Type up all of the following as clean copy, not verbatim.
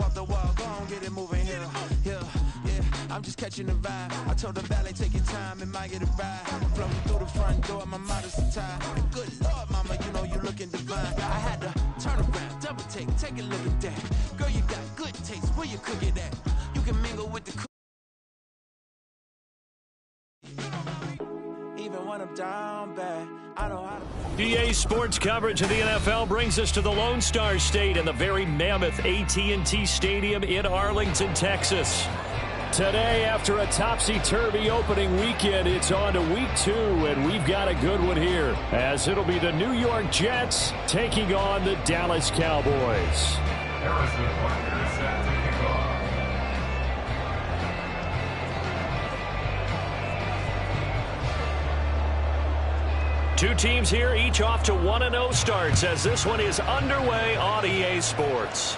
off the wall, go on, get it moving here. Yeah, I'm just catching the vibe. I told the valet, take your time, it might get a ride. Floating through the front door, my modest tie. Good Lord, mama, you know you looking divine. I had to turn around, double take a look at that. Girl, you got good taste, where you cook it at? You can mingle with the even when I'm down bad, I know how to. EA Sports coverage of the NFL brings us to the Lone Star State and the very mammoth AT&T Stadium in Arlington, Texas. Today, after a topsy-turvy opening weekend, it's on to week 2, and we've got a good one here, as it'll be the New York Jets taking on the Dallas Cowboys. Two teams here, each off to 1-0 starts as this one is underway on EA Sports.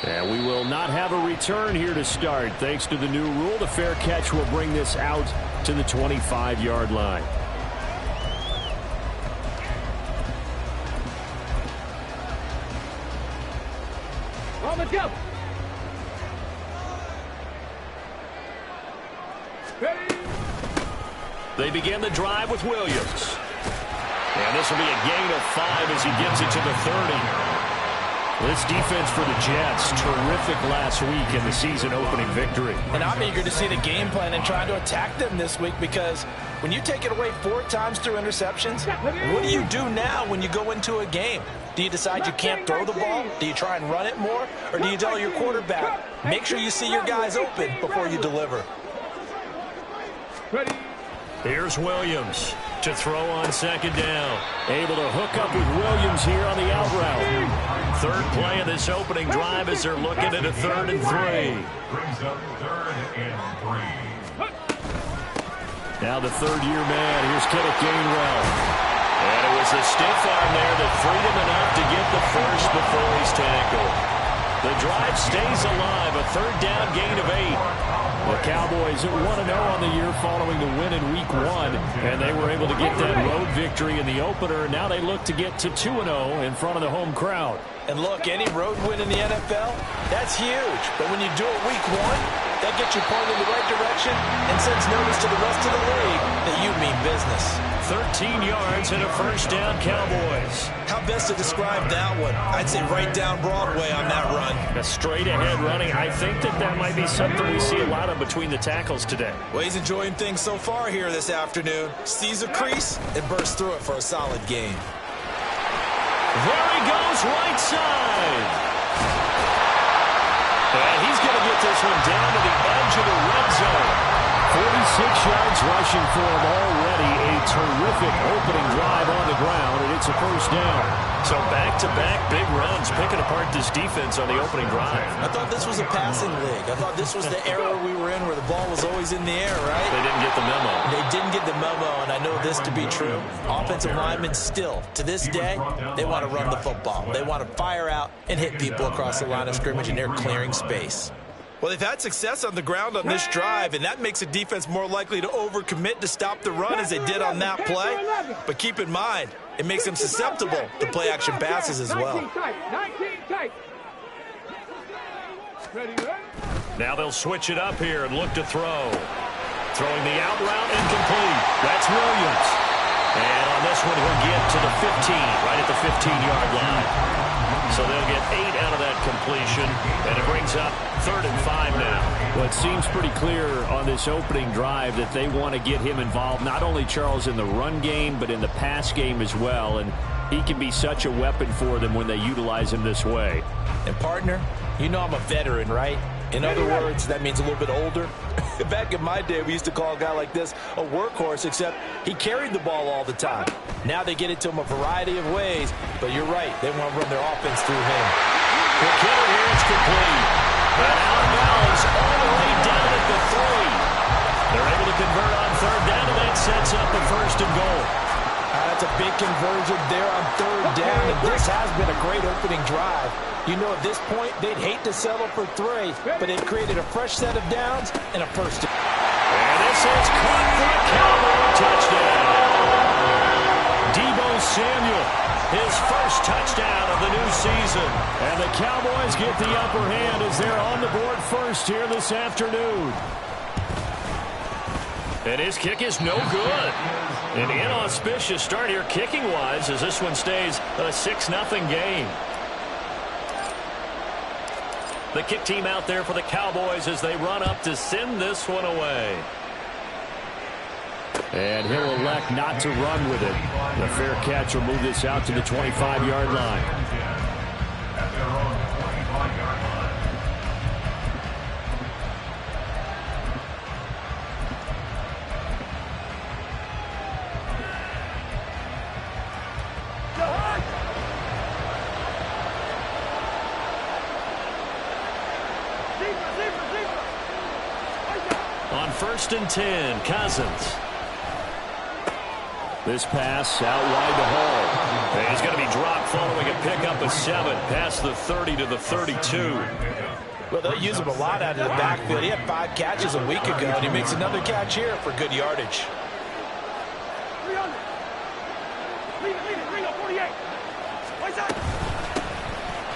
And we will not have a return here to start. Thanks to the new rule, the fair catch will bring this out to the 25-yard line. Let's go. Ready. They begin the drive with Williams. And this will be a gain of 5 as he gets it to the 30. This defense for the Jets, terrific last week in the season-opening victory. And I'm eager to see the game plan and trying to attack them this week, because when you take it away 4 times through interceptions, what do you do now when you go into a game? Do you decide you can't throw the ball? Do you try and run it more? Or do you tell your quarterback, make sure you see your guys open before you deliver? Ready. Here's Williams to throw on second down. Able to hook up with Williams here on the out route. Third play of this opening drive as they're looking at a 3rd and 3. Brings up 3rd and 3. Now the third-year man. Here's Kenneth Gainwell. And it was a stiff arm there that freed him enough to get the first before he's tackled. The drive stays alive. A 3rd down gain of 8. The Cowboys 1-0 on the year following the win in Week 1, and they were able to get that road victory in the opener. Now they look to get to 2-0 in front of the home crowd. And look, any road win in the NFL, that's huge. But when you do it Week 1, that gets you pointed in the right direction and sends notice to the rest of the league that you mean business. 13 yards and a 1st down, Cowboys. How best to describe that one? I'd say right down Broadway on that run. A straight-ahead running. I think that might be something we see a lot of between the tackles today. Well, he's enjoying things so far here this afternoon. Sees a crease and bursts through it for a solid gain. There he goes, right side. And he's going to get this one down to the edge of the red zone. 46 yards rushing for him already. A terrific opening drive on the ground, and it's a 1st down. So back-to-back big runs, picking apart this defense on the opening drive. I thought this was a passing league. I thought this was the era we were in where the ball was always in the air, right? They didn't get the memo. They didn't get the memo, and I know this to be true. Offensive linemen still, to this day, they want to run the football. They want to fire out and hit people across the line of scrimmage, and they're clearing space. Well, they've had success on the ground on this drive, and that makes a defense more likely to overcommit to stop the run as they did on that play. But keep in mind, it makes them susceptible to play-action passes as well. Now they'll switch it up here and look to throw. Throwing the out route incomplete. That's Williams. And on this one, he'll get to the 15, right at the 15-yard line. So they'll get 8 out of that completion, and it brings up 3rd and 5 now. Well, it seems pretty clear on this opening drive that they want to get him involved, not only, Charles, in the run game, but in the pass game as well. And he can be such a weapon for them when they utilize him this way. And, partner, you know I'm a veteran, right? In other words, that means a little bit older. Back in my day, we used to call a guy like this a workhorse, except he carried the ball all the time. Now they get it to him a variety of ways, but you're right. They want to run their offense through him. The killer here is complete. And out of bounds all the way down at the 3. They're able to convert on 3rd down, and that sets up the 1st and goal. That's a big conversion there on 3rd down, and this has been a great opening drive. You know, at this point, they'd hate to settle for 3, but it created a fresh set of downs and a 1st. And this is caught for a Cowboy touchdown. Deebo Samuel, his first touchdown of the new season. And the Cowboys get the upper hand as they're on the board first here this afternoon. And his kick is no good. An inauspicious start here kicking-wise as this one stays a 6-0 game. The kick team out there for the Cowboys as they run up to send this one away. And he'll elect not to run with it. The fair catch will move this out to the 25-yard line. On 1st and 10, Cousins. This pass out wide to Hall. And he's going to be dropped following a pickup of 7 past the 30 to the 32. Well, they'll use him a lot out of the backfield. He had 5 catches a week ago, and he makes another catch here for good yardage.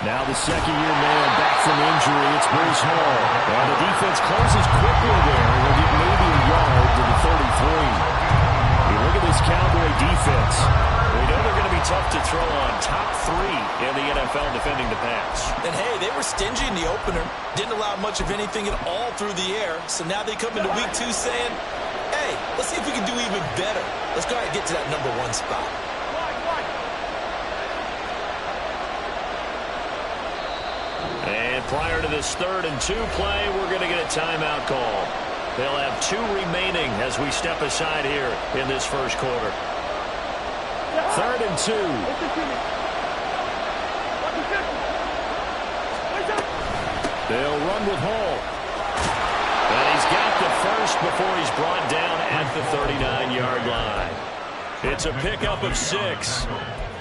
Now the second-year man back from injury. It's Bruce Hall. And the defense closes quickly there. He'll get maybe a yard to the 33. You look at this Cowboy defense. We know they're going to be tough to throw on. Top 3 in the NFL defending the pass. And, hey, they were stingy in the opener. Didn't allow much of anything at all through the air. So now they come into week 2 saying, hey, let's see if we can do even better. Let's go ahead and get to that number 1 spot. And prior to this 3rd and 2 play, we're going to get a timeout call. They'll have 2 remaining as we step aside here in this first quarter. 3rd and 2. They'll run with Hall. And he's got the first before he's brought down at the 39-yard line. It's a pickup of 6.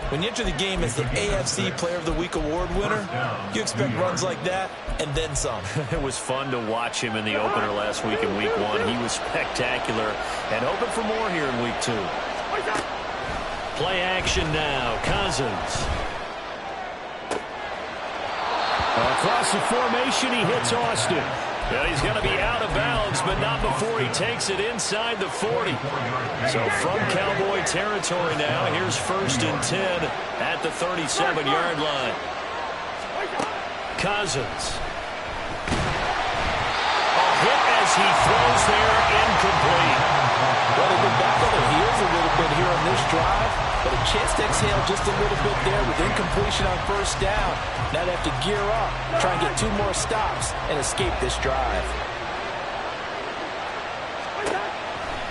When you enter the game as the AFC Player of the Week award winner, you expect runs like that and then some. It was fun to watch him in the opener last week in week 1. He was spectacular and hoping for more here in week 2. Play action now. Cousins. Across the formation, he hits Austin. And he's going to be out of bounds, but not before he takes it inside the 40. So from Cowboy territory now, here's 1st and 10 at the 37-yard line. Cousins. A hit as he throws there, incomplete. Well, they've been back on their heels a little bit here on this drive, but a chance to exhale just a little bit there with incompletion on 1st down. Now they have to gear up, try and get 2 more stops, and escape this drive.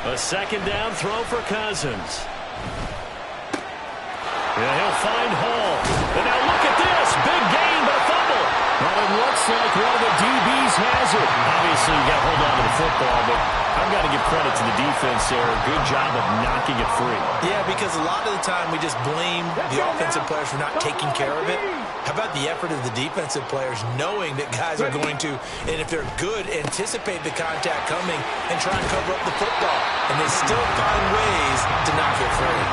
A 2nd down throw for Cousins. Yeah, he'll find Hall. And now look at this. Big gain, but a fumble. Well, it looks like one of the DBs has it. Obviously, you got to hold on to the football, but I've got to give credit to the defense there. Good job of knocking it free. Yeah, because a lot of the time we just blame the offensive players for not taking care of it. How about the effort of the defensive players knowing that guys are going to, and if they're good, anticipate the contact coming and try and cover up the football. And they still find ways to knock it free.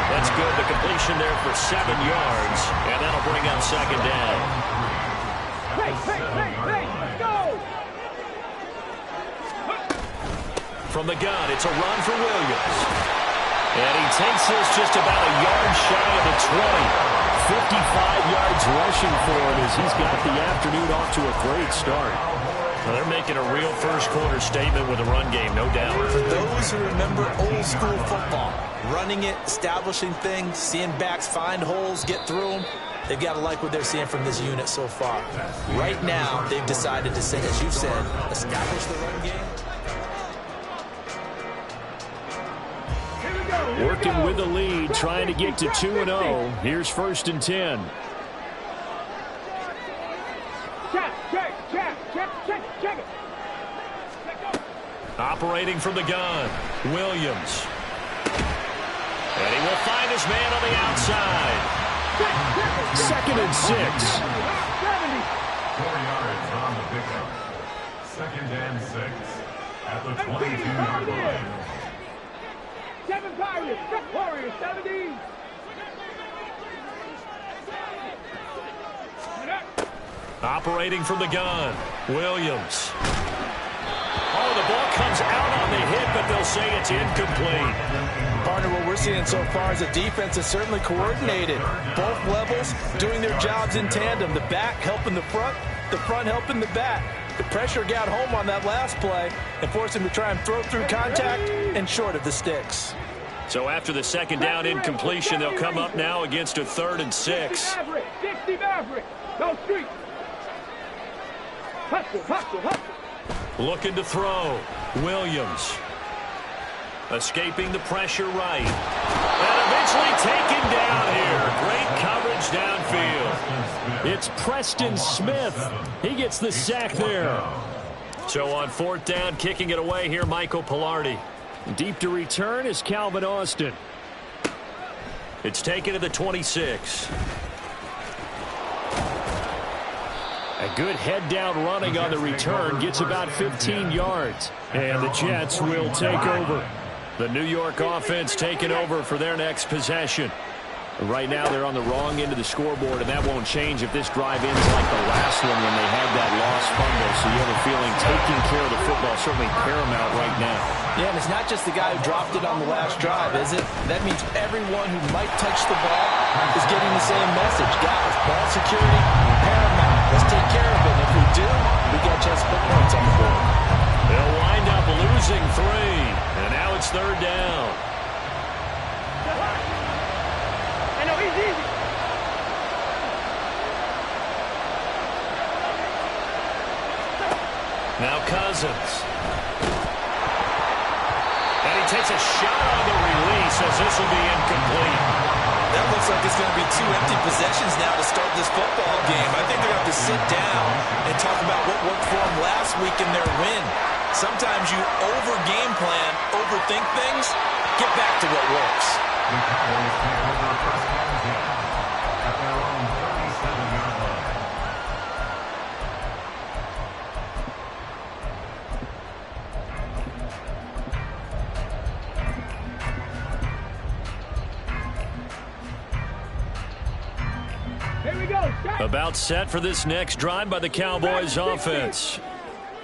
That's good. The completion there for 7 yards, and that'll bring up 2nd down. Go! From the gun, it's a run for Williams. And he takes this just about a yard shy of the 20. 55 yards rushing for him as he's got the afternoon off to a great start. Well, they're making a real first-quarter statement with a run game, no doubt. For those who remember old-school football, running it, establishing things, seeing backs find holes, get through them, they've got to like what they're seeing from this unit so far. Right now, they've decided to say, as you said, establish the run game. Working with the lead, trying to get to 2-0. Here's 1st and 10. Operating from the gun, Williams. And he will find his man on the outside. 2nd and 6. 4 yards on the pickup. 2nd and 6 at the 22-yard line. 7 Pirates, Warriors, 70. Operating from the gun, Williams. Oh, the ball comes out on the hit, but they'll say it's incomplete. Partner, what we're seeing so far is the defense is certainly coordinated. Both levels doing their jobs in tandem. The back helping the front helping the back. The pressure got home on that last play and forced him to try and throw through contact and short of the sticks. So after the second down incompletion, they'll come up now against a 3rd and 6. 60 Maverick. No street. Hustle, hustle, hustle. Looking to throw. Williams. Escaping the pressure right. And eventually taken down here. Great coverage downfield. It's Preston Smith. He gets the sack there. So on 4th down, kicking it away here, Michael Pilardi. Deep to return is Calvin Austin. It's taken to the 26. A good head-down running on the return gets about 15 yards. And the Jets will take over. The New York offense taking over for their next possession. Right now they're on the wrong end of the scoreboard, and that won't change if this drive ends like the last one when they had that lost fumble. So you have a feeling taking care of the football is certainly paramount right now. Yeah, and it's not just the guy who dropped it on the last drive, is it? That means everyone who might touch the ball is getting the same message. Guys, ball security, paramount. Let's take care of it. And if we do, we got just points on the board. They'll wind up losing 3, and now it's 3rd down. Now Cousins. And he takes a shot on the release as this will be incomplete. That looks like it's going to be 2 empty possessions now to start this football game. I think they're going to have to sit down and talk about what worked for them last week in their win. Sometimes you over-game plan, overthink things, get back to what works. The Cowboys take over first down again at their own 37-yard line. About set for this next drive by the Cowboys offense.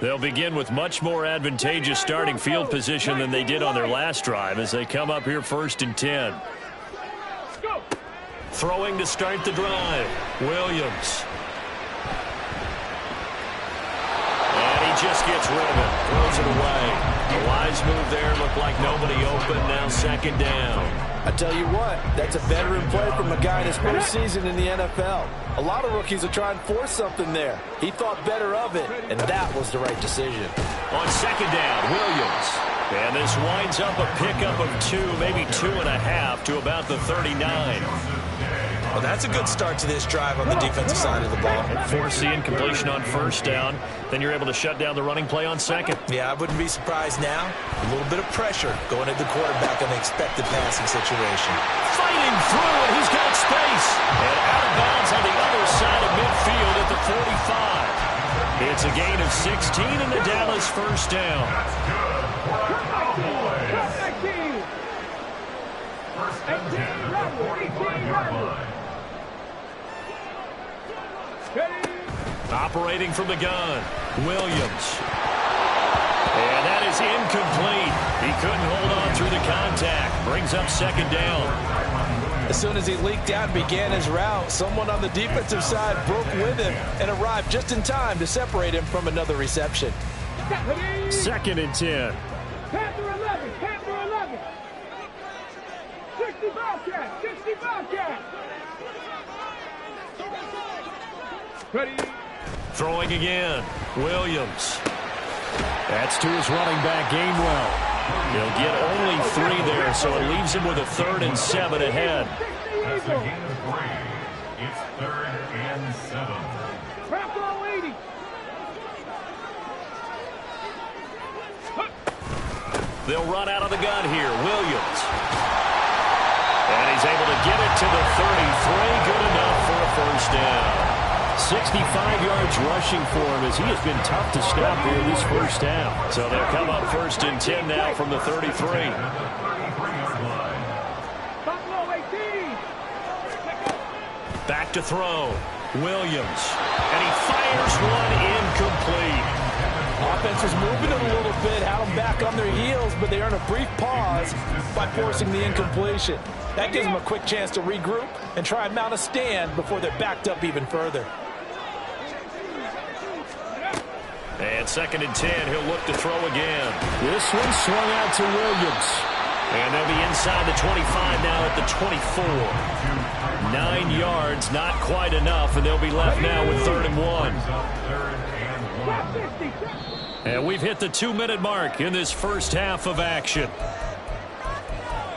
They'll begin with much more advantageous starting field position than they did on their last drive as they come up here 1st and 10. Throwing to start the drive, Williams. And he just gets rid of it, throws it away. A wise move there, looked like nobody open, now 2nd down. I tell you what, that's a veteran play from a guy in his first season in the NFL. A lot of rookies are trying to force something there. He thought better of it, and that was the right decision. On 2nd down, Williams. And this winds up a pickup of 2, maybe 2.5 to about the 39. Well, that's a good start to this drive on the defensive side of the ball. Force the incompletion on 1st down. Then you're able to shut down the running play on 2nd. Yeah, I wouldn't be surprised now. A little bit of pressure going at the quarterback on the expected passing situation. Fighting through, and he's got space. And out of bounds on the other side of midfield at the 45. It's a gain of 16 and the Dallas 1st down. Operating from the gun, Williams. And that is incomplete. He couldn't hold on through the contact. Brings up 2nd down. As soon as he leaked out and began his route, someone on the defensive side broke with him and arrived just in time to separate him from another reception. 2nd and 10. Panther 11, Panther 11. 60 Bobcat, 60 Bobcat. Ready. Throwing again, Williams. That's to his running back, Gainwell. He'll get only 3 there, so it leaves him with a 3rd and 7 ahead. That's a gain of 3. It's 3rd and 7. Panther 80. They'll run out of the gun here, Williams. And he's able to get it to the 33. Good enough for a 1st down. 65 yards rushing for him as he has been tough to stop here this 1st down. So they'll come up 1st and 10 now from the 33. Buffalo 18. Back to throw. Williams. And he fires one incomplete. Offense was moving it a little bit, had them back on their heels, but they earn a brief pause by forcing the incompletion. That gives them a quick chance to regroup and try and mount a stand before they're backed up even further. And 2nd and 10, he'll look to throw again. This one swung out to Williams. And they'll be inside the 25 now at the 24. 9 yards, not quite enough, and they'll be left now with 3rd and 1. And we've hit the 2-minute mark in this first half of action.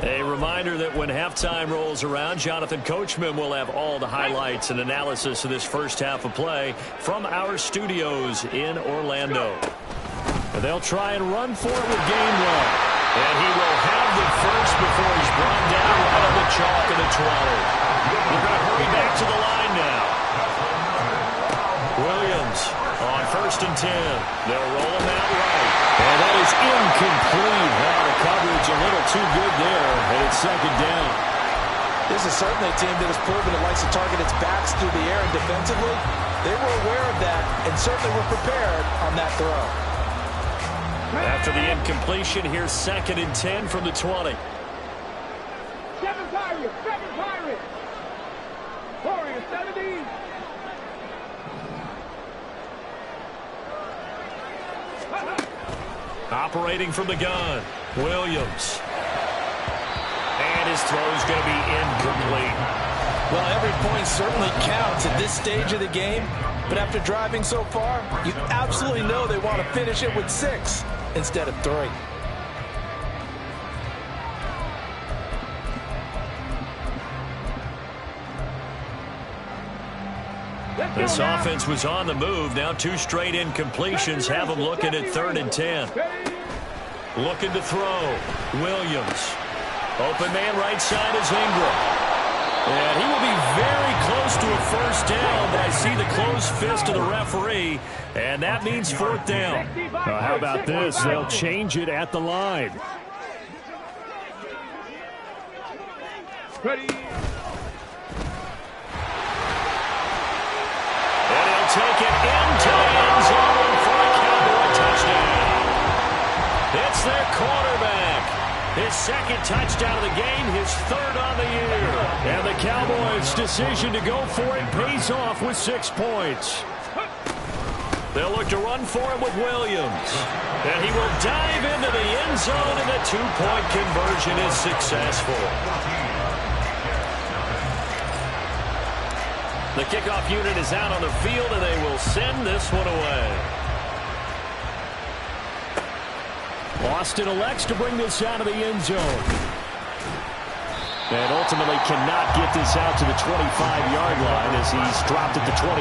A reminder that when halftime rolls around, Jonathan Coachman will have all the highlights and analysis of this first half of play from our studios in Orlando. And they'll try and run for it with Gainwell. And he will have the first before he's brought down right on the chalk of the 20. They're going to hurry back to the line now. Williams on 1st and 10. They'll roll him out right. And that is incomplete. Wow, the coverage a little too good there, and it's 2nd down. This is certainly a team that has proven it likes to target its backs through the air, and defensively, they were aware of that and certainly were prepared on that throw. After the incompletion, here's 2nd and 10 from the 20. 7 Pirates, 7 Pirates. Warriors, 17. Operating from the gun, Williams. And his throw's going to be incomplete. Well, every point certainly counts at this stage of the game, but after driving so far, you absolutely know they want to finish it with 6 instead of 3. This offense was on the move. Now 2 straight incompletions have them looking at 3rd and 10. Looking to throw. Williams. Open man right side is Ingram. And he will be very close to a first down, but I see the closed fist of the referee, and that means 4th down. How about this? They'll change it at the line. Ready. Take it into the end zone for a Cowboy touchdown. It's their quarterback. His 2nd touchdown of the game, his 3rd on the year. And the Cowboys' decision to go for it pays off with 6 points. They'll look to run for it with Williams. And he will dive into the end zone, and the 2-point conversion is successful. The kickoff unit is out on the field, and they will send this one away. Austin elects to bring this out of the end zone. And ultimately cannot get this out to the 25-yard line as he's dropped at the 23.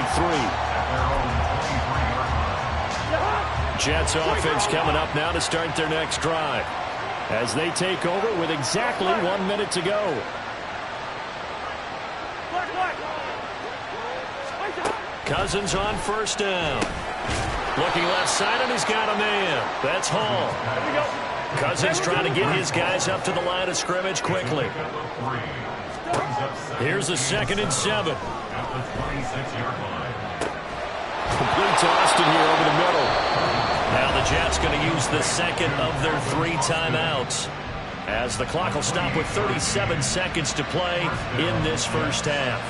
Jets offense coming up now to start their next drive, as they take over with exactly 1 minute to go. Cousins on 1st down. Looking left side, and he's got a man. That's Hall. Cousins trying to get his guys up to the line of scrimmage quickly. Here's a 2nd and 7. Complete to Austin here over the middle. Now the Jets going to use the 2nd of their 3 timeouts, as the clock will stop with 37 seconds to play in this first half.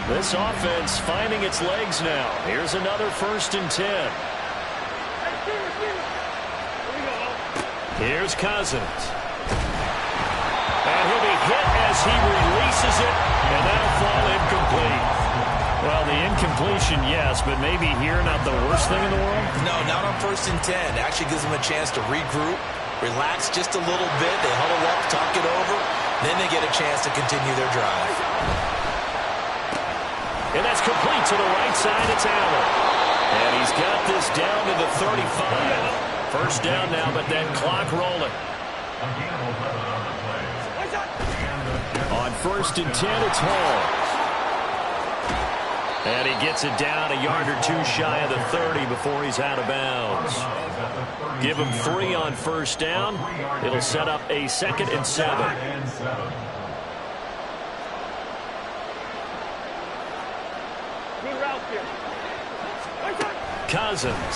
This offense finding its legs now. Here's another 1st and 10. Here's Cousins. And he'll be hit as he releases it, and that'll fall incomplete. Well, the incompletion, yes, but maybe here not the worst thing in the world? No, not on 1st and 10. It actually gives them a chance to regroup, relax just a little bit. They huddle up, talk it over, then they get a chance to continue their drive. And that's complete to the right side. It's Allen. And he's got this down to the 35. First down now, but that clock rolling. On 1st and 10, it's Hall. And he gets it down a yard or 2 shy of the 30 before he's out of bounds. Give him 3 on 1st down. It'll set up a 2nd and 7. Cousins.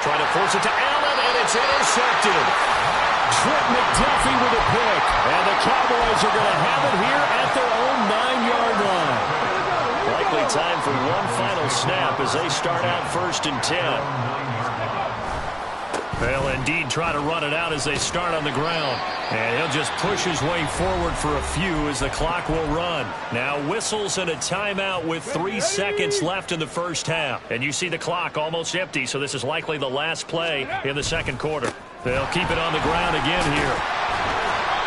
Trying to force it to Allen, and it's intercepted. Trent McDuffie with a pick. And the Cowboys are going to have it here at their own 9-yard line. Likely time for one final snap as they start out 1st and 10. They'll indeed try to run it out as they start on the ground. And he'll just push his way forward for a few as the clock will run. Now whistles and a timeout with 3 seconds left in the first half. And you see the clock almost empty, so this is likely the last play in the second quarter. They'll keep it on the ground again here.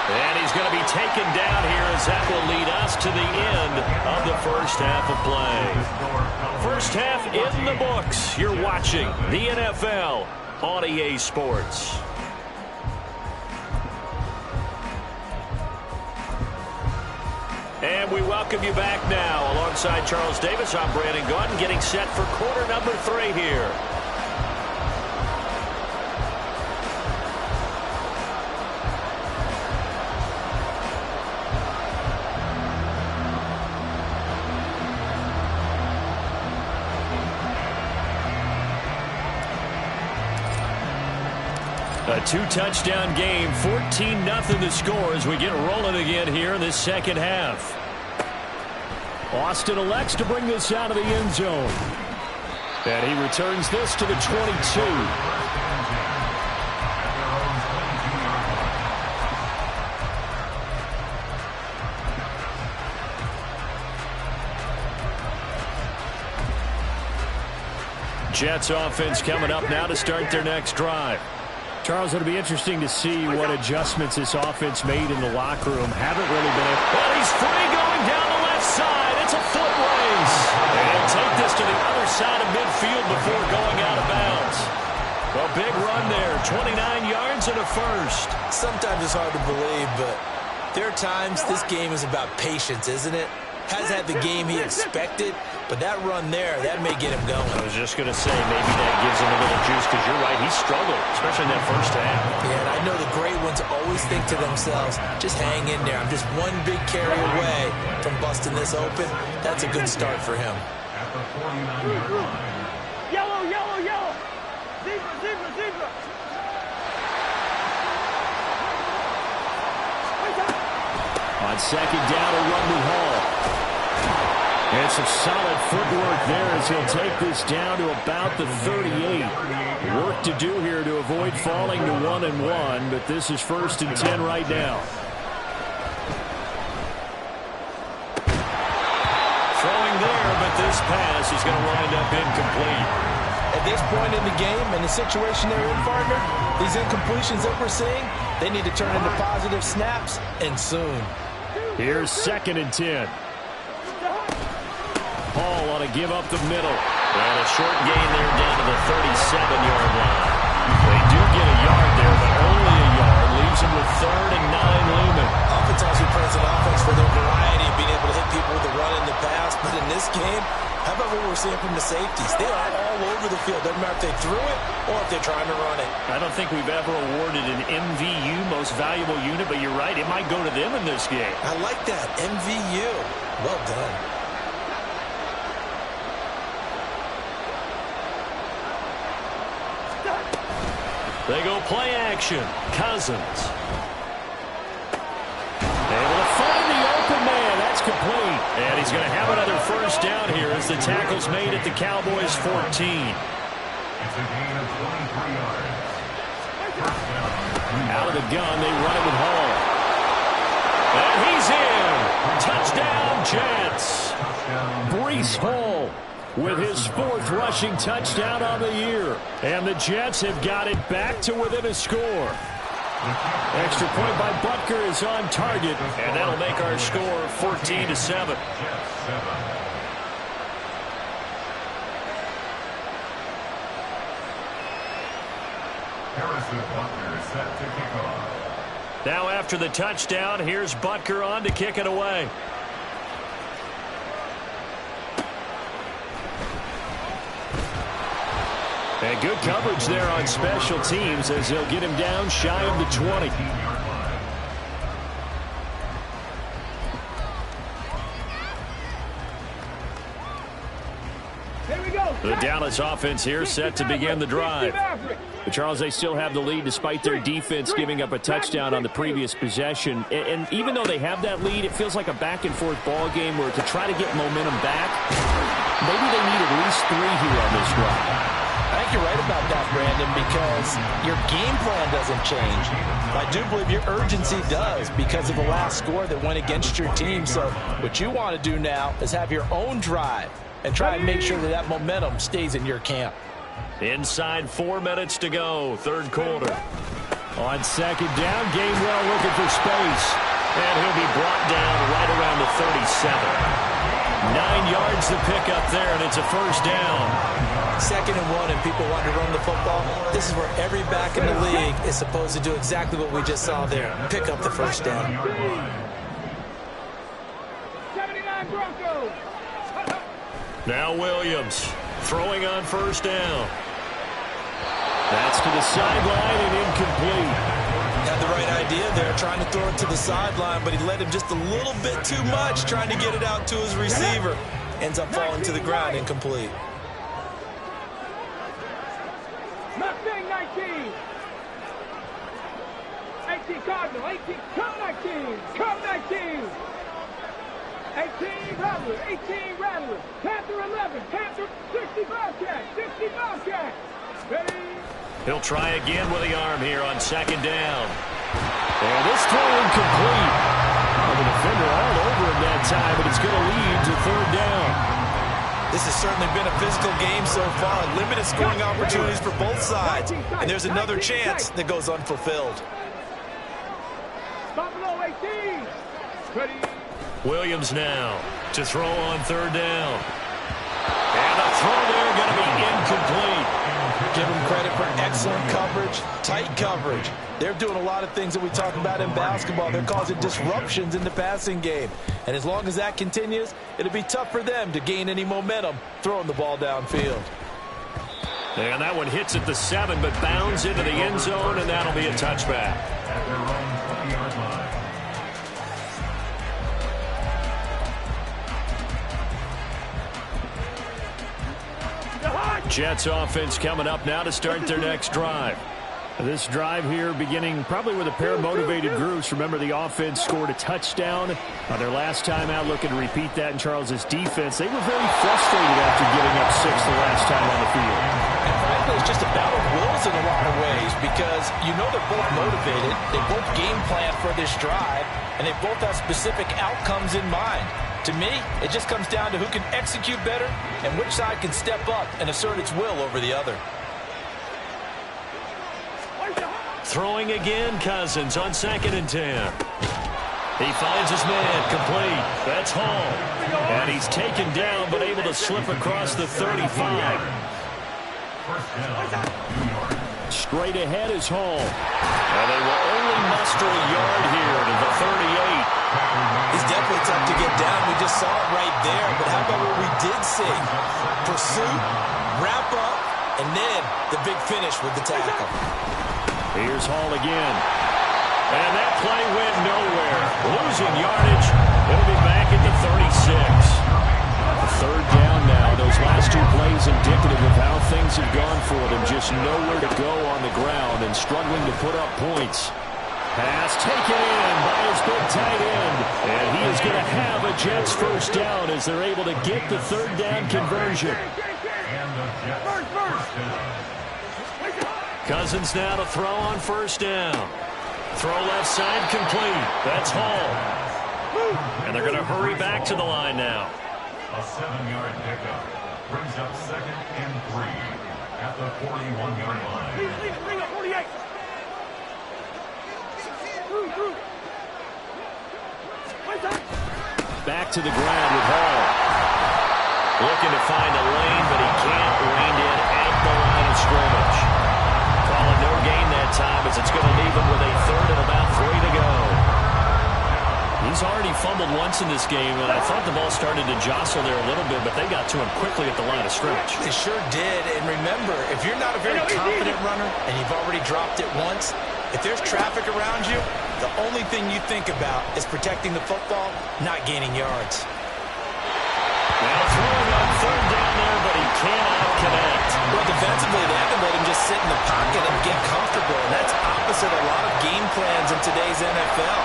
And he's going to be taken down here as that will lead us to the end of the first half of play. First half in the books. You're watching the NFL on EA Sports. And we welcome you back now. Alongside Charles Davis, I'm Brandon Gaudin, getting set for quarter number 3 here. A 2-touchdown game, 14-0 the score as we get rolling again here in this second half. Austin elects to bring this out of the end zone. And he returns this to the 22. Jets offense coming up now to start their next drive. Charles, it'll be interesting to see what adjustments this offense made in the locker room. Haven't really been able... Well, he's free going down the left side. It's a foot race. And he'll take this to the other side of midfield before going out of bounds. A big run there, 29 yards and a first. Sometimes it's hard to believe, but there are times this game is about patience, isn't it? Hasn't had the game he expected, but that run there, that may get him going. I was just going to say, maybe that gives him a little juice, because you're right, he struggled, especially in that first half. Yeah, and I know the great ones always think to themselves, just hang in there. I'm just one big carry away from busting this open. That's a good start for him. Yellow, yellow, yellow. Zebra, zebra, zebra. On second down, a run to Hall. And some solid footwork there as he'll take this down to about the 38. Work to do here to avoid falling to 1-1, but this is 1st and 10 right now. Throwing there, but this pass is going to wind up incomplete. At this point in the game and the situation they're in, partner, these incompletions that we're seeing, they need to turn into positive snaps, and soon. Here's 2nd and 10. Hall on a give up the middle. And a short gain there down to the 37-yard line. They do get a yard there, but only a yard. Leaves them with 3rd and 9 looming. Offense also plays an offense for their variety of being able to hit people with the run in the pass. But in this game, how about what we're seeing from the safeties? They are all over the field. Doesn't matter if they threw it or if they're trying to run it. I don't think we've ever awarded an MVU, most valuable unit, but you're right, it might go to them in this game. I like that, MVU. Well done. They go play action. Cousins. Able to find the open man. That's complete. And he's going to have another first down here as the tackle's made at the Cowboys' 14. It's a gain of 23 yards. Out of the gun, they run it with Hall. And he's in. Touchdown, Jets. Breece Hall with his 4th rushing touchdown on the year. And the Jets have got it back to within a score. Extra point by Butker is on target. And that'll make our score 14-7. Harrison Butker set to kick off. Now after the touchdown, here's Butker on to kick it away. And good coverage there on special teams as they'll get him down shy of the 20. The Dallas offense here set to begin the drive. But Charles, they still have the lead despite their defense giving up a touchdown on the previous possession. And even though they have that lead, it feels like a back-and-forth ball game where to try to get momentum back, maybe they need at least 3 here on this drive. I think you're right about that, Brandon, because your game plan doesn't change. I do believe your urgency does because of the last score that went against your team. So what you want to do now is have your own drive and try and make sure that that momentum stays in your camp. Inside 4 minutes to go, third quarter. On second down, Gainwell looking for space. And he'll be brought down right around the 37. 9 yards to pick up there, and it's a first down. 2nd and 1, and people want to run the football. This is where every back in the league is supposed to do exactly what we just saw there. Pick up the first down. 79 Broncos. Now Williams throwing on first down. That's to the sideline and incomplete. Had the right idea there, trying to throw it to the sideline, but he led him just a little bit too much, trying to get it out to his receiver. Ends up falling to the ground, incomplete. Mustang 19. 18 Cardinal. 18. Come 19. Come 19. 18 Rattler. 18 Rattler. Panther 11. Panther 60 Bobcat. 60 Bobcat. Ready. He'll try again with the arm here on second down. And this throw incomplete. The defender all over him that time, but it's going to lead to third down. This has certainly been a physical game so far. Limited scoring opportunities for both sides. And there's another chance that goes unfulfilled. Buffalo 18. Ready. Williams now to throw on third down. And the throw there going to be incomplete. Give them credit for excellent coverage, tight coverage. They're doing a lot of things that we talk about in basketball. They're causing disruptions in the passing game. And as long as that continues, it'll be tough for them to gain any momentum throwing the ball downfield. And that one hits at the 7, but bounds into the end zone, and that'll be a touchback. At their own 20-yard line. Jets offense coming up now to start their next drive. This drive here beginning probably with a pair of motivated groups. Remember, the offense scored a touchdown on their last time out, looking to repeat that in Charles's defense. They were very frustrated after giving up 6 the last time on the field. And frankly, it's just a battle of wills in a lot of ways because you know they're both motivated. They both game plan for this drive, and they both have specific outcomes in mind. To me, it just comes down to who can execute better and which side can step up and assert its will over the other. Throwing again, Cousins on 2nd and 10. He finds his man, complete. That's Hall. And he's taken down, but able to slip across the 35. Straight ahead is Hall. And they will only muster a yard here to the 38. He's definitely tough to get down. We just saw it right there. But how about what we did see? Pursuit, wrap up, and then the big finish with the tackle. Here's Hall again. And that play went nowhere. Losing yardage. It'll be back at the 36. Third down now. Those last 2 plays indicative of how things have gone for them. Just nowhere to go on the ground and struggling to put up points. Pass taken in by his big tight end. And he is going to have a Jets first down as they're able to get the third down conversion. Cousins now to throw on first down. Throw left side complete. That's Hall. And they're going to hurry back to the line now. A 7-yard pickup brings up 2nd and 3 at the 41-yard line. Bring up 48. Back to the ground with Hall. Looking to find a lane, but he can't. Reined in at the line of scrimmage. Calling no gain that time as it's going to leave him with a 3rd and about 3 to go. He's already fumbled once in this game, and I thought the ball started to jostle there a little bit, but they got to him quickly at the line of scrimmage. They sure did. And remember, if you're not a very confident runner and you've already dropped it once, if there's traffic around you, the only thing you think about is protecting the football, not gaining yards. Now throwing on 3rd down there, but he cannot sit in the pocket and get comfortable. And that's opposite a lot of game plans in today's NFL.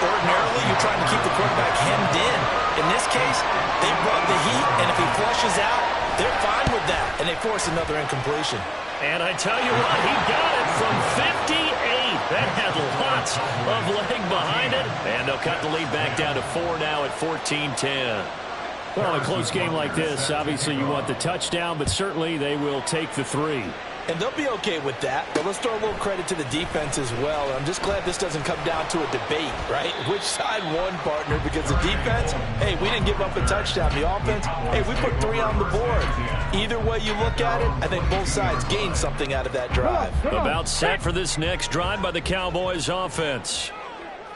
Ordinarily, you're trying to keep the quarterback hemmed in. In this case, they brought the heat, and if he flushes out, they're fine with that, and they force another incompletion. And I tell you what, he got it from 58. That had lots of leg behind it. And they'll cut the lead back down to 4 now at 14-10. Well, in a close game like this, obviously you want the touchdown, but certainly they will take the 3. And they'll be okay with that, but let's throw a little credit to the defense as well. I'm just glad this doesn't come down to a debate, right? Which side won, partner? Because the defense, hey, we didn't give up a touchdown. The offense, hey, we put 3 on the board. Either way you look at it, I think both sides gained something out of that drive. About set for this next drive by the Cowboys offense.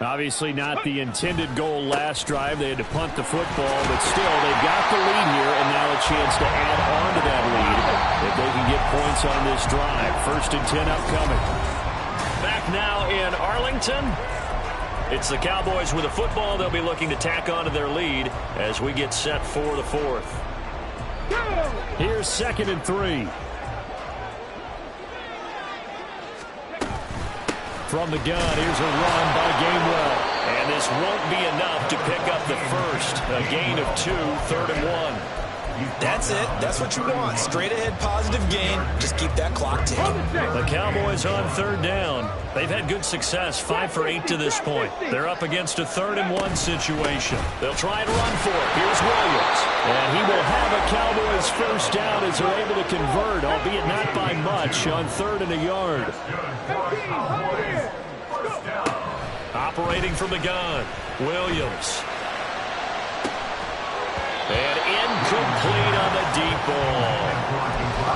Obviously not the intended goal last drive. They had to punt the football, but still, they've got the lead here, and now a chance to add on to that lead if they can get points on this drive. 1st and 10 upcoming. Back now in Arlington. It's the Cowboys with the football. They'll be looking to tack on to their lead as we get set for the 4th. Here's 2nd and 3. From the gun, here's a run by Gainwell. And this won't be enough to pick up the first. A gain of 2, 3rd and 1. That's it. That's what you want. Straight ahead, positive gain. Just keep that clock ticking. The Cowboys on 3rd down. They've had good success, 5 for 8 to this point. They're up against a 3rd and 1 situation. They'll try and run for it. Here's Williams. And he will have a Cowboys first down as they're able to convert, albeit not by much, on 3rd and a yard. Operating from the gun, Williams. And incomplete on the deep ball.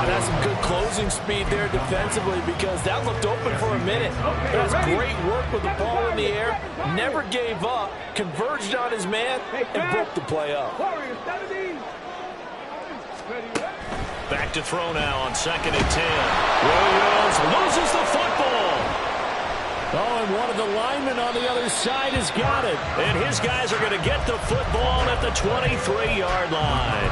That's some good closing speed there defensively because that looked open for a minute. That's great work with the ball in the air. Never gave up. Converged on his man and broke the play up. Back to throw now on 2nd and 10. Williams loses the football. Oh, and one of the linemen on the other side has got it. And his guys are going to get the football at the 23-yard line.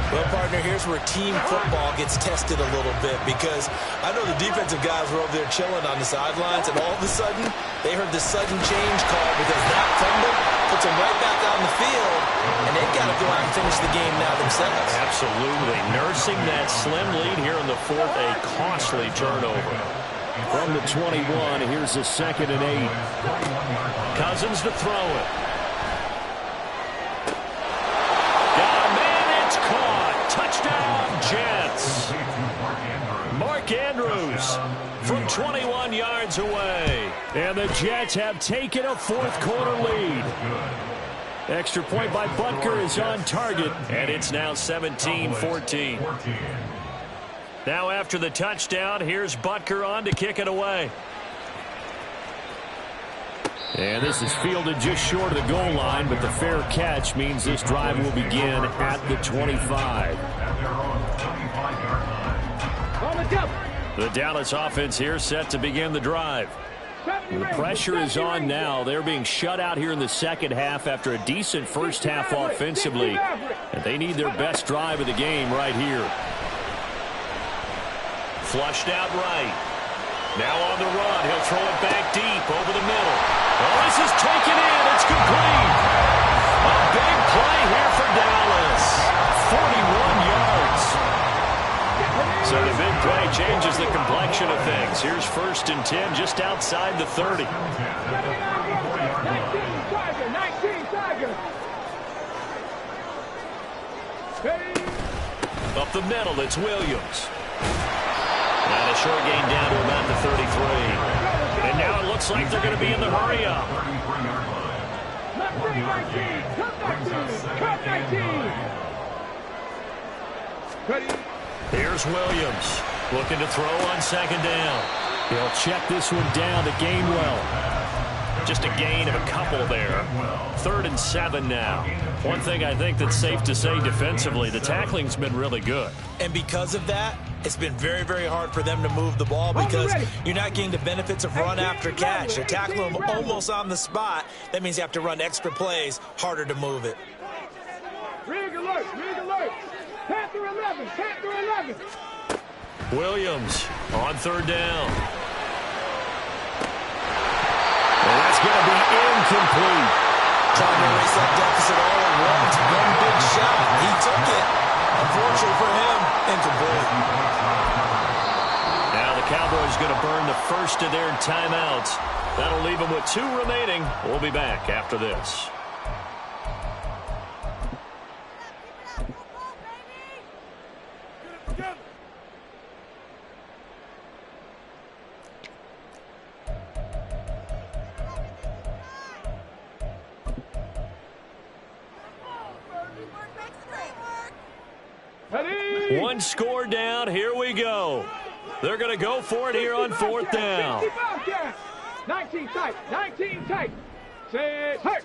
Well, partner, here's where team football gets tested a little bit because I know the defensive guys were over there chilling on the sidelines, and all of a sudden, they heard the sudden change call because that fumble puts them right back on the field, and they've got to go out and finish the game now themselves. Absolutely. Nursing that slim lead here in the 4th, a costly turnover. From the 21, here's a 2nd and 8. Cousins to throw it. Got a man, it's caught. Touchdown, Jets. Mark Andrews from 21 yards away. And the Jets have taken a 4th quarter lead. Extra point by Butker is on target. And it's now 17-14. Now after the touchdown, here's Butker on to kick it away. And this is fielded just short of the goal line, but the fair catch means this drive will begin at the 25. The Dallas offense here set to begin the drive. The pressure is on now. They're being shut out here in the 2nd half after a decent first half offensively. And they need their best drive of the game right here. Flushed out right. Now on the run. He'll throw it back deep over the middle. Oh, this is taken in. It's complete. A big play here for Dallas. 41 yards. So the big play changes the complexion of things. Here's 1st and 10 just outside the 30. 19 Tiger. Up the middle, it's Williams. And a short gain down to about the 33. And now it looks like they're going to be in the hurry-up. Here's Williams looking to throw on 2nd down. He'll check this one down to Gainwell. Just a gain of a couple there. 3rd and 7 now. One thing I think that's safe to say defensively, the tackling's been really good. And because of that, it's been very, very hard for them to move the ball because you're not getting the benefits of run after catch. They're tackling them almost on the spot. That means you have to run extra plays, harder to move it. Rig alert, rig alert. Panther 11, Panther 11. Williams on third down. And that's going to be incomplete. Trying to erase that deficit all at once. One big shot. He took it. Unfortunately for him, incomplete. Now the Cowboys going to burn the first of their timeouts. That'll leave them with 2 remaining. We'll be back after this. One score down. Here we go. They're going to go for it here on 4th down. 19 tight. 19 tight. Say hurt.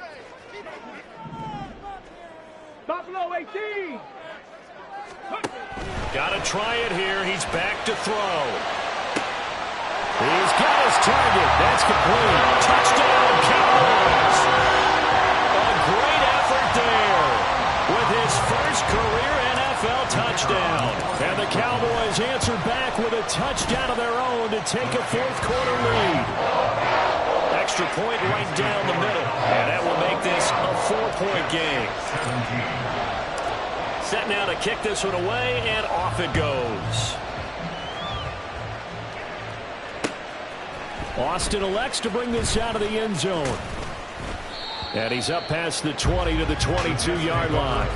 Buffalo 18. Got to try it here. He's back to throw. He's got his target. That's complete. Touchdown, Cowboys. A great effort there with his first career NFL touchdown. And the Cowboys answer back with a touchdown of their own to take a 4th quarter lead. Extra point right down the middle. And that will make this a 4-point game. Set now to kick this one away, and off it goes. Austin elects to bring this out of the end zone. And he's up past the 20 to the 22-yard line.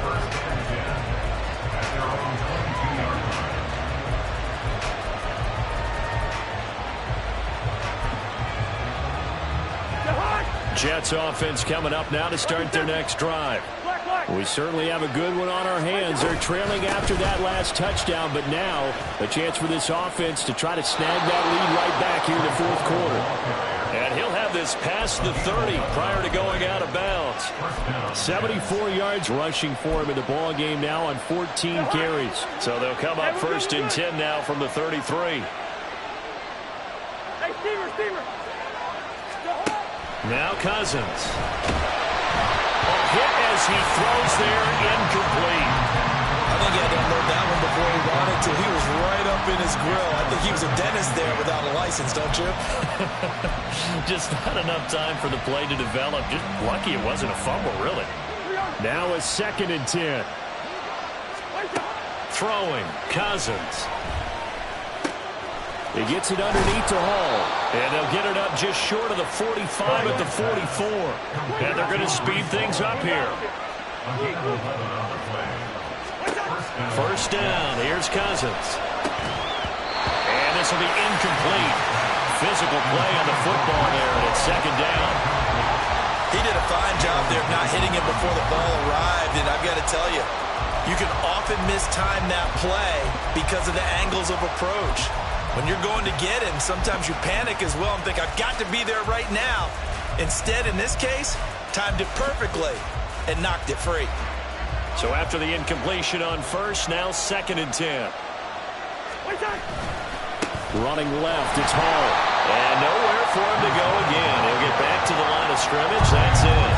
Jets offense coming up now to start their next drive. We certainly have a good one on our hands. They're trailing after that last touchdown, but now a chance for this offense to try to snag that lead right back here in the 4th quarter. And he'll have this past the 30 prior to going out of bounds. 74 yards rushing for him in the ball game now on 14 carries. So they'll come up 1st and 10 now from the 33. Hey, Steamer. Now Cousins. Hit as he throws there, incomplete. I think he had to unload that one before he wanted to. He was right up in his grill. I think he was a dentist there without a license, don't you? Just not enough time for the play to develop. Just lucky it wasn't a fumble, really. Now a 2nd and 10. Throwing, Cousins. He gets it underneath to Hall. And they'll get it up just short of the 45 at the 44. And they're going to speed things up here. 1st down. Here's Cousins. And this will be incomplete. Physical play on the football there, and it's 2nd down. He did a fine job there of not hitting him before the ball arrived. And I've got to tell you, you can often mistime that play because of the angles of approach. When you're going to get him, sometimes you panic as well and think, I've got to be there right now. Instead, in this case, timed it perfectly and knocked it free. So after the incompletion on 1st, now 2nd and 10. Running left, it's Hall. And nowhere for him to go again. He'll get back to the line of scrimmage. That's it.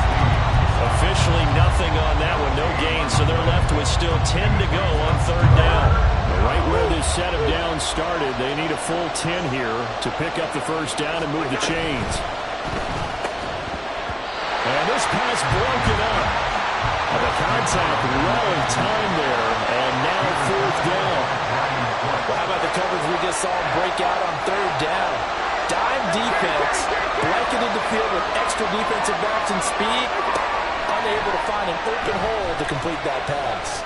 Officially nothing on that one, no gain. So they're left with still 10 to go on 3rd down. Right where this set of downs started, they need a full 10 here to pick up the 1st down and move the chains. And this pass broken up. And the contact well in time there, and now 4th down. Well, how about the coverage we just saw him break out on 3rd down? Dime defense, blanketed the field with extra defensive backs and speed, unable to find an open hole to complete that pass.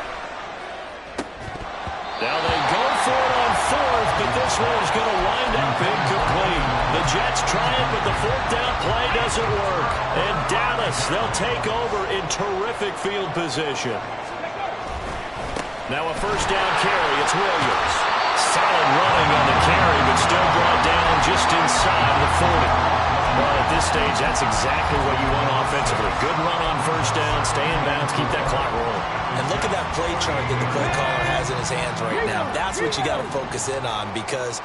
Now they go for it on 4th, but this one is going to wind up incomplete. The Jets try it, but the 4th down play doesn't work. And Dallas, they'll take over in terrific field position. Now a 1st down carry, it's Williams. Solid running on the carry, but still brought down just inside the 40. Well, at this stage, that's exactly what you want offensively. Good run on 1st down, stay in bounds, keep that clock rolling. And look at that play chart that the play caller has in his hands right now. That's what you got to focus in on because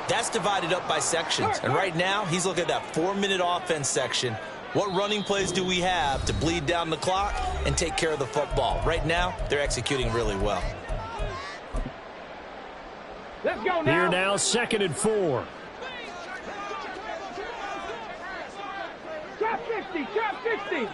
that's divided up by sections. And right now, he's looking at that 4-minute offense section. What running plays do we have to bleed down the clock and take care of the football? Right now, they're executing really well. Let's go now. Here now, 2nd and 4. Trap 60, trap 60.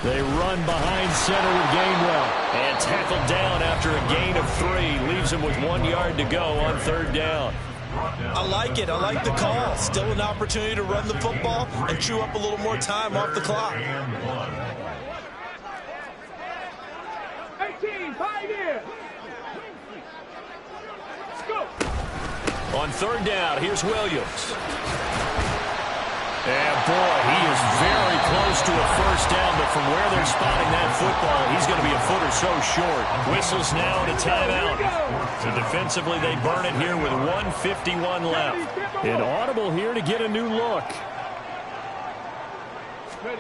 They run behind center with Gainwell. And tackled down after a gain of 3. Leaves him with 1 yard to go on 3rd down. I like it. I like the call. Still an opportunity to run the football and chew up a little more time off the clock. 18, Pioneer. Let's go. On 3rd down, here's Williams. And boy, he is very close to a 1st down, but from where they're spotting that football, he's going to be a foot or so short. Whistles now and a timeout. So defensively, they burn it here with 1:51 left. An audible here to get a new look. And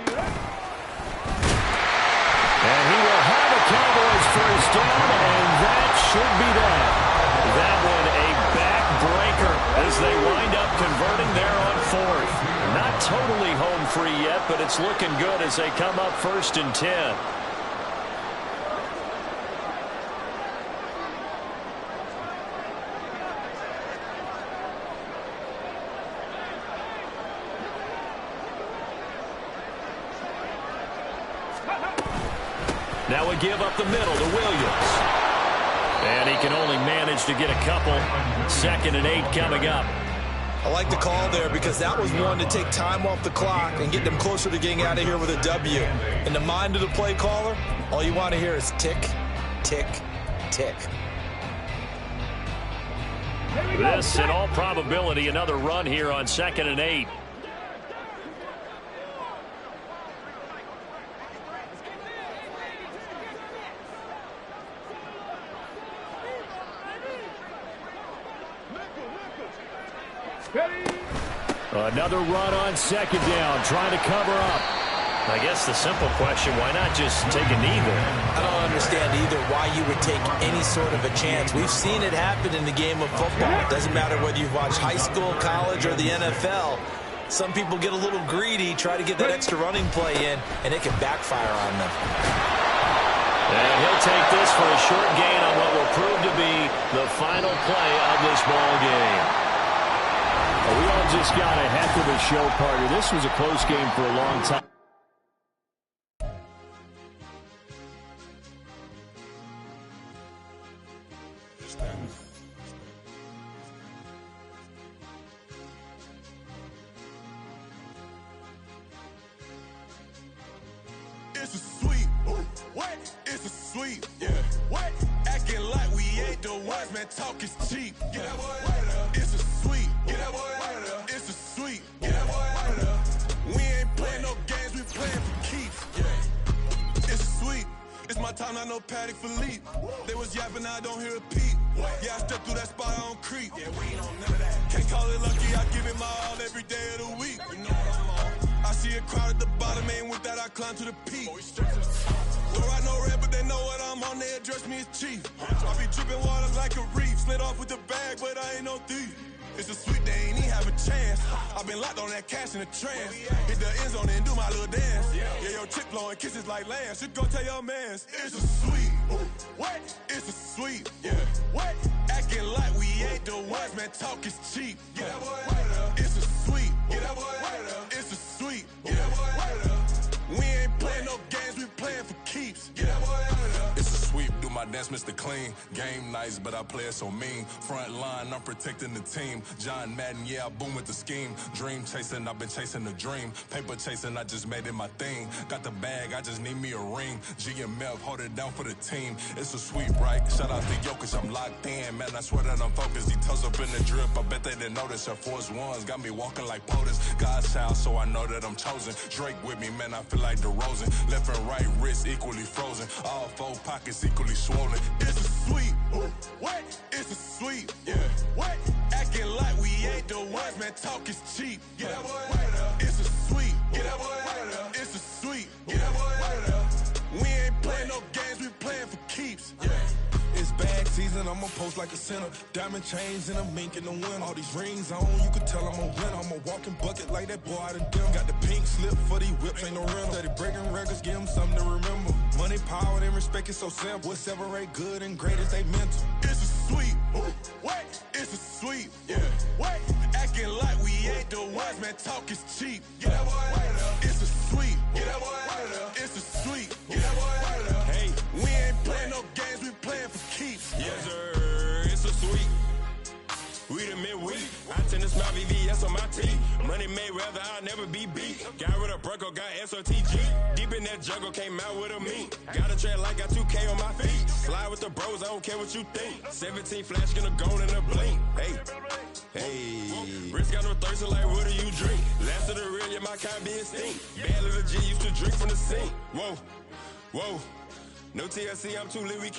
he will have a Cowboys 1st down, and that should be that. That one a backbreaker as they wind up converting there on 4th. Not totally home free yet, but it's looking good as they come up 1st and 10. Now we give up the middle to Williams. And he can only manage to get a couple. 2nd and 8 coming up. I like the call there because that was one to take time off the clock and get them closer to getting out of here with a W. In the mind of the play caller, all you want to hear is tick, tick, tick. This, in all probability, another run here on 2nd and 8. Another run on 2nd down, trying to cover up. I guess the simple question, why not just take a knee there? I don't understand either why you would take any sort of a chance. We've seen it happen in the game of football. It doesn't matter whether you've watched high school, college, or the NFL. Some people get a little greedy, try to get that extra running play in, and it can backfire on them. And he'll take this for a short gain on what will prove to be the final play of this ball game. We all just got a heck of a show, partner. This was a close game for a long time. It's a sweep. What? It's a sweep. Yeah. What? Acting like we ain't the ones, man. Talk is cheap. Get that boy out of there. It's a sweep. Get that boy out of there. It's a sweep. Get that boy out of there. We ain't playing no games. We playing for keeps. Yeah. It's a sweep. It's my time, not no Paddock Philippe. They was yapping, I don't hear a peep. Yeah, I step through that spot, I don't creep. Yeah, we ain't on none of that. Can't call it lucky, I give it my all every day of the week. You know what I'm on. I see a crowd at the bottom, and with that I climb to the peak. Don't ride no red, but they know what I'm on, they address me as chief. I be dripping water like a reef, slid off with the bag, but I ain't no thief. It's a sweet, they ain't even have a chance. I been locked on that cash in the trance. Hit the end zone and do my little dance. Yeah, your chick blowing kisses like lambs. You go tell your mans. It's a sweet. What? It's a sweet. Yeah. What? Acting like we ain't the ones, man. Talk is cheap. Get that boy out of there. It's a sweet. Get that boy out of there. It's a sweet. Get that boy out of there. We ain't playing no games, we playing for keeps. Get that boy out of there. It's a sweep, do my dance, Mr. Clean. Game nice, but I play it so mean. Front line, I'm protecting the team. John Madden, yeah, I boom with the scheme. Dream chasing, I've been chasing the dream. Paper chasing, I just made it my thing. Got the bag, I just need me a ring. GMF, hold it down for the team. It's a sweep, right? Shout out to Jokic, I'm locked in. Man, I swear that I'm focused. He toes up in the drip, I bet they didn't notice. Her force ones got me walking like POTUS. God's child, so I know that I'm chosen. Drake with me, man, I feel like DeRozan. Left and right wrist equally frozen. All four pockets equally swollen. It's a sweep. What? It's a sweep. Yeah. What? Acting like we ain't the ones, man. Talk is cheap. Get that boy out of there. It's a sweep. Get that boy out of there. It's a sweep. Get that boy out of there. We ain't playing no games, we playing for keeps. Yeah. It's bag season, I'ma post like a center. Diamond chains and a mink in the wind. All these rings on, you can tell I'm a winner. I'm a walking bucket like that boy out of them. Got the pink slip for these whips, ain't no rim. Steady breaking records, give them something to remember. Money, power, and respect is so simple. What separate good and great is they mental. It's a sweep. What? It's a sweep. Yeah. What? Acting like we ain't the ones, man. Talk is cheap. Get that boy out of there. It's a sweep. Get that boy out of there. It's a sweep. Get that boy out of there. Hey, we ain't playing no games. We playing for keeps. Yes, sir. It's a sweep. We the midweek. I tend to smile VVS on my teeth. Money made rather I'll never be beat. Got rid of Bronco, got SOTG. Deep in that jungle, came out with a meat. Got a tread like got 2K on my feet. Slide with the bros, I don't care what you think. 17 flash gonna go in a blink. Hey, Rich got no thirst, like what do you drink? Last of the real, yeah, my kind be extinct. Bad little G used to drink from the sink. Whoa, whoa. No TLC, I'm too lit, we can't.